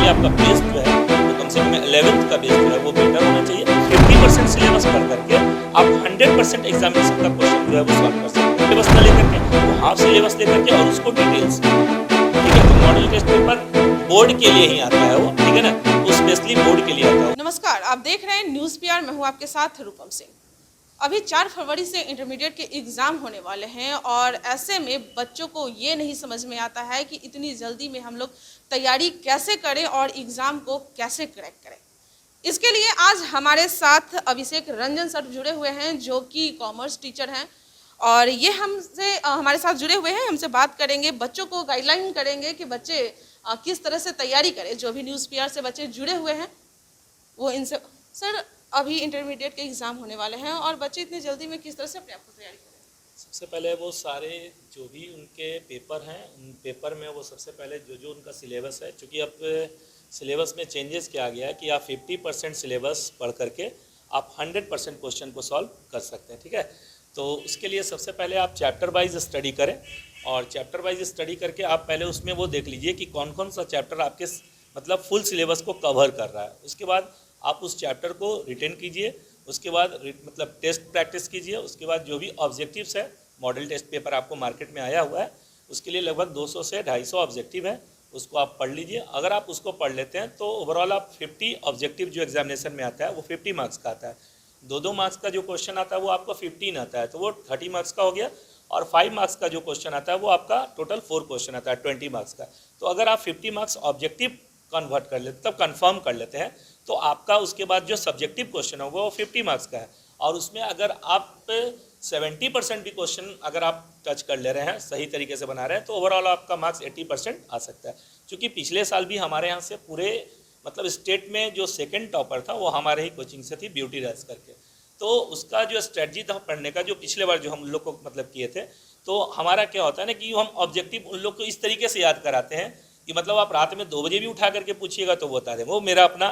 लिए आपका बेस जो है वो कम से कम 11th का बेस जो है वो बेटर होना चाहिए। 50% सिलेबस पढ़ करके आप 100% एग्जामिनेशन का क्वेश्चन जो है वो सॉल्व कर सकते हैं। सिलेबस ना लेकर के वो हाफ सिलेबस लेकर के और उसको डिटेल्स, ठीक है। तो मॉडल टेस्ट पेपर बोर्ड के लिए ही आता है वो, ठीक है ना, वो स्पेशली बोर्ड के लिए आता है। नमस्कार, आप देख रहे हैं न्यूज़ पीआर। मैं हूं आपके साथ रूपम सिंह। अभी 4 फरवरी से इंटरमीडिएट के एग्ज़ाम होने वाले हैं और ऐसे में बच्चों को ये नहीं समझ में आता है कि इतनी जल्दी में हम लोग तैयारी कैसे करें और एग्ज़ाम को कैसे क्रैक करें। इसके लिए आज हमारे साथ अभिषेक रंजन सर जुड़े हुए हैं, जो कि कॉमर्स टीचर हैं, और ये हमसे हमारे साथ जुड़े हुए हैं। हमसे बात करेंगे, बच्चों को गाइडलाइन करेंगे कि बच्चे किस तरह से तैयारी करें। जो भी न्यूज़ पीआर से बच्चे जुड़े हुए हैं वो इनसे। सर, अभी इंटरमीडिएट के एग्ज़ाम होने वाले हैं और बच्चे इतनी जल्दी में किस तरह से अपने आप को तैयारी करें? सबसे पहले वो सारे जो भी उनके पेपर हैं, उन पेपर में वो सबसे पहले जो उनका सिलेबस है, चूँकि अब सिलेबस में चेंजेस किया गया है कि आप 50% सिलेबस पढ़ करके आप 100% क्वेश्चन को सॉल्व कर सकते हैं, ठीक है। तो उसके लिए सबसे पहले आप चैप्टर वाइज स्टडी करें और चैप्टर वाइज स्टडी करके आप पहले उसमें वो देख लीजिए कि कौन कौन सा चैप्टर आपके मतलब फुल सिलेबस को कवर कर रहा है। उसके बाद आप उस चैप्टर को रिटेन कीजिए, उसके बाद मतलब टेस्ट प्रैक्टिस कीजिए। उसके बाद जो भी ऑब्जेक्टिव्स है, मॉडल टेस्ट पेपर आपको मार्केट में आया हुआ है, उसके लिए लगभग 200 से 250 ऑब्जेक्टिव है, उसको आप पढ़ लीजिए। अगर आप उसको पढ़ लेते हैं तो ओवरऑल आप 50 ऑब्जेक्टिव जो एग्जामिनेशन में आता है वो 50 मार्क्स का आता है। 2-2 मार्क्स का जो क्वेश्चन आता है वो आपको 15 आता है, तो वो 30 मार्क्स का हो गया। और 5 मार्क्स का जो क्वेश्चन आता है वो आपका टोटल 4 क्वेश्चन आता है 20 मार्क्स का। तो अगर आप 50 मार्क्स ऑब्जेक्टिव कन्वर्ट कर लेते, तब कन्फर्म कर लेते हैं, तो आपका उसके बाद जो सब्जेक्टिव क्वेश्चन होगा वो 50 मार्क्स का है। और उसमें अगर आप 70% भी क्वेश्चन अगर आप टच कर ले रहे हैं, सही तरीके से बना रहे हैं, तो ओवरऑल आपका मार्क्स 80% आ सकता है। क्योंकि पिछले साल भी हमारे यहाँ से पूरे मतलब स्टेट में जो सेकंड टॉपर था वो हमारे ही कोचिंग से थी, ब्यूटी रैस करके। तो उसका जो स्ट्रेटजी था पढ़ने का, जो पिछले बार जो हम लोग को मतलब किए थे, तो हमारा क्या होता है ना कि हम ऑब्जेक्टिव उन लोग को इस तरीके से याद कराते हैं कि मतलब आप रात में 2 बजे भी उठा करके पूछिएगा तो वो बता देंगे। वो मेरा अपना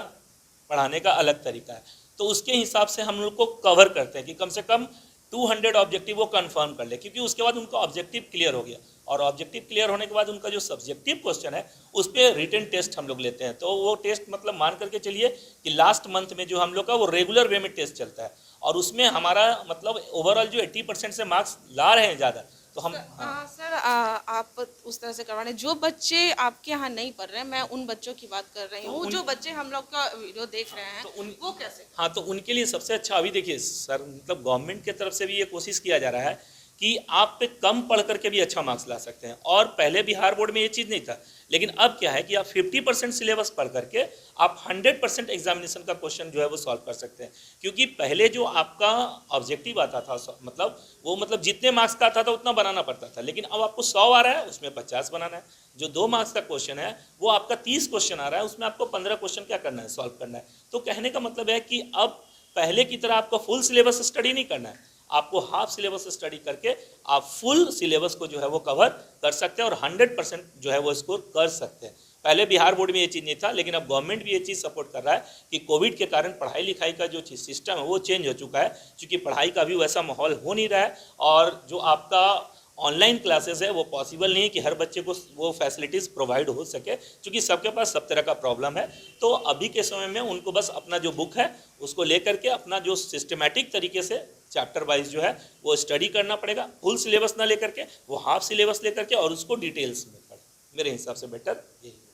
पढ़ाने का अलग तरीका है। तो उसके हिसाब से हम लोग को कवर करते हैं कि कम से कम 200 ऑब्जेक्टिव वो कंफर्म कर ले, क्योंकि उसके बाद उनका ऑब्जेक्टिव क्लियर हो गया। और ऑब्जेक्टिव क्लियर होने के बाद उनका जो सब्जेक्टिव क्वेश्चन है उस पर रिटन टेस्ट हम लोग लेते हैं। तो वो टेस्ट मतलब मान करके चलिए कि लास्ट मंथ में जो हम लोग का वो रेगुलर वे में टेस्ट चलता है, और उसमें हमारा मतलब ओवरऑल जो 80% से मार्क्स ला रहे हैं ज़्यादा, तो हम सर, आप उस तरह से करवाने, जो बच्चे आपके यहाँ नहीं पढ़ रहे हैं, मैं उन बच्चों की बात कर रही हूँ, जो बच्चे हम लोग का वीडियो देख रहे हैं, तो वो कैसे? हाँ, तो उनके लिए सबसे अच्छा अभी देखिए सर, मतलब गवर्नमेंट की तरफ से भी ये कोशिश किया जा रहा है कि आप पे कम पढ़ करके भी अच्छा मार्क्स ला सकते हैं। और पहले बिहार बोर्ड में ये चीज़ नहीं था, लेकिन अब क्या है कि आप 50% सिलेबस पढ़ करके आप 100% एग्जामिनेशन का क्वेश्चन जो है वो सॉल्व कर सकते हैं। क्योंकि पहले जो आपका ऑब्जेक्टिव आता था मतलब वो मतलब जितने मार्क्स का आता था उतना बनाना पड़ता था, लेकिन अब आपको 100 आ रहा है, उसमें 50 बनाना है। जो 2 मार्क्स का क्वेश्चन है वो आपका 30 क्वेश्चन आ रहा है, उसमें आपको 15 क्वेश्चन क्या करना है, सॉल्व करना है। तो कहने का मतलब है कि अब पहले की तरह आपको फुल सिलेबस स्टडी नहीं करना है, आपको हाफ सिलेबस स्टडी करके आप फुल सिलेबस को जो है वो कवर कर सकते हैं और 100% जो है वो स्कोर कर सकते हैं। पहले बिहार बोर्ड में ये चीज़ नहीं था, लेकिन अब गवर्नमेंट भी ये चीज़ सपोर्ट कर रहा है कि कोविड के कारण पढ़ाई लिखाई का जो सिस्टम है वो चेंज हो चुका है, क्योंकि पढ़ाई का भी वैसा माहौल हो नहीं रहा है। और जो आपका ऑनलाइन क्लासेस है वो पॉसिबल नहीं है कि हर बच्चे को वो फैसिलिटीज़ प्रोवाइड हो सके, क्योंकि सबके पास सब तरह का प्रॉब्लम है। तो अभी के समय में उनको बस अपना जो बुक है उसको लेकर के अपना जो सिस्टमेटिक तरीके से चैप्टर वाइज जो है वो स्टडी करना पड़ेगा। फुल सिलेबस ना लेकर के वो हाफ सिलेबस लेकर के और उसको डिटेल्स में पढ़े, मेरे हिसाब से बेटर यही है।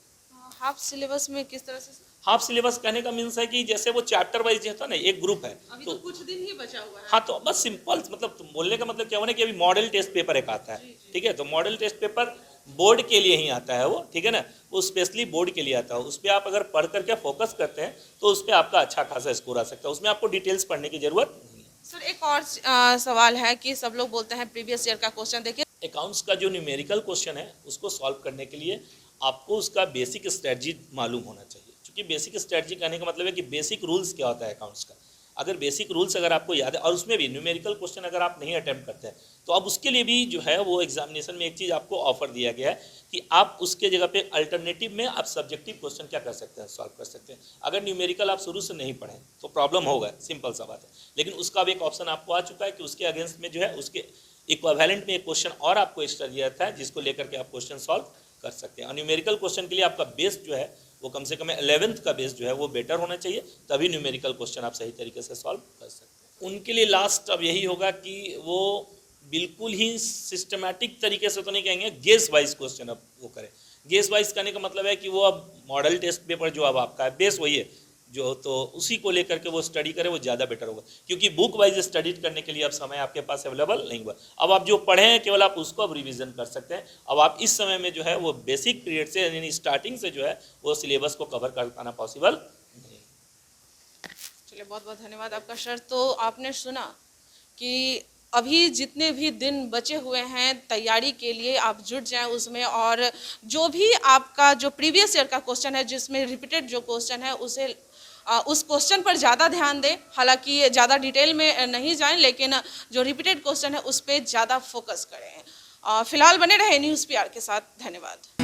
हाफ सिलेबस में किस तरह से? हाफ सिलेबस कहने का मीन्स है कि जैसे वो चैप्टर वाइज होता है ना, एक ग्रुप है, अभी तो कुछ दिन ही बचा हुआ है। हाँ, तो बस सिंपल मतलब बोलने का मतलब क्या होना कि अभी मॉडल टेस्ट पेपर एक आता है, ठीक है। तो मॉडल टेस्ट पेपर बोर्ड के लिए ही आता है वो, ठीक है ना, वो स्पेशली बोर्ड के लिए आता है। उस पर आप अगर पढ़ करके फोकस करते हैं तो उस पर आपका अच्छा खासा स्कोर आ सकता है, उसमें आपको डिटेल्स पढ़ने की जरूरत नहीं है। सर, एक और सवाल है कि सब लोग बोलते हैं प्रीवियस ईयर का क्वेश्चन देखिए। अकाउंट्स का जो न्यूमेरिकल क्वेश्चन है उसको सॉल्व करने के लिए आपको उसका बेसिक स्ट्रेटजी मालूम होना चाहिए। क्योंकि बेसिक स्ट्रेटजी कहने का मतलब है कि बेसिक रूल्स क्या होता है अकाउंट्स का। अगर बेसिक रूल्स अगर आपको याद है और उसमें भी न्यूमेरिकल क्वेश्चन अगर आप नहीं अटेम्प्ट करते हैं, तो अब उसके लिए भी जो है वो एग्जामिनेशन में एक चीज़ आपको ऑफर दिया गया है कि आप उसके जगह पे अल्टरनेटिव में आप सब्जेक्टिव क्वेश्चन क्या कर सकते हैं, सॉल्व कर सकते हैं। अगर न्यूमेरिकल आप शुरू से नहीं पढ़ें तो प्रॉब्लम होगा, सिंपल सा बात है। लेकिन उसका अब एक ऑप्शन आपको आ चुका है कि उसके अगेंस्ट में जो है उसके इक्विवेलेंट में एक क्वेश्चन और आपको एक्स्ट्रा दिया जाता है, जिसको लेकर के आप क्वेश्चन सॉल्व कर सकते हैं। और न्यूमेरिकल क्वेश्चन के लिए आपका बेस जो है वो कम से कम 11th का बेस जो है वो बेटर होना चाहिए, तभी न्यूमेरिकल क्वेश्चन आप सही तरीके से सॉल्व कर सकते हैं। उनके लिए लास्ट अब यही होगा कि वो बिल्कुल ही सिस्टमैटिक तरीके से तो नहीं कहेंगे, गेस वाइज क्वेश्चन अब वो करें। गेस वाइज करने का मतलब है कि वो अब मॉडल टेस्ट पेपर जो अब आपका है बेस वही है जो, तो उसी को लेकर के वो स्टडी करे, वो ज़्यादा बेटर होगा, क्योंकि बुक वाइज स्टडी करने के लिए अब समय आपके पास अवेलेबल नहीं हुआ। अब आप जो पढ़े हैं केवल आप उसको अब रिवीजन कर सकते हैं। अब आप इस समय में जो है वो बेसिक पीरियड से यानी स्टार्टिंग से जो है वो सिलेबस को कवर कर पाना पॉसिबल नहीं। चलिए, बहुत बहुत धन्यवाद आपका सर। तो आपने सुना कि अभी जितने भी दिन बचे हुए हैं तैयारी के लिए आप जुट जाएं उसमें, और जो भी आपका जो प्रीवियस ईयर का क्वेश्चन है जिसमें रिपीटेड जो क्वेश्चन है उसे उस क्वेश्चन पर ज़्यादा ध्यान दें। हालांकि ज़्यादा डिटेल में नहीं जाएं, लेकिन जो रिपीटेड क्वेश्चन है उस पर ज़्यादा फोकस करें। फिलहाल बने रहे न्यूज़ पीआर के साथ। धन्यवाद।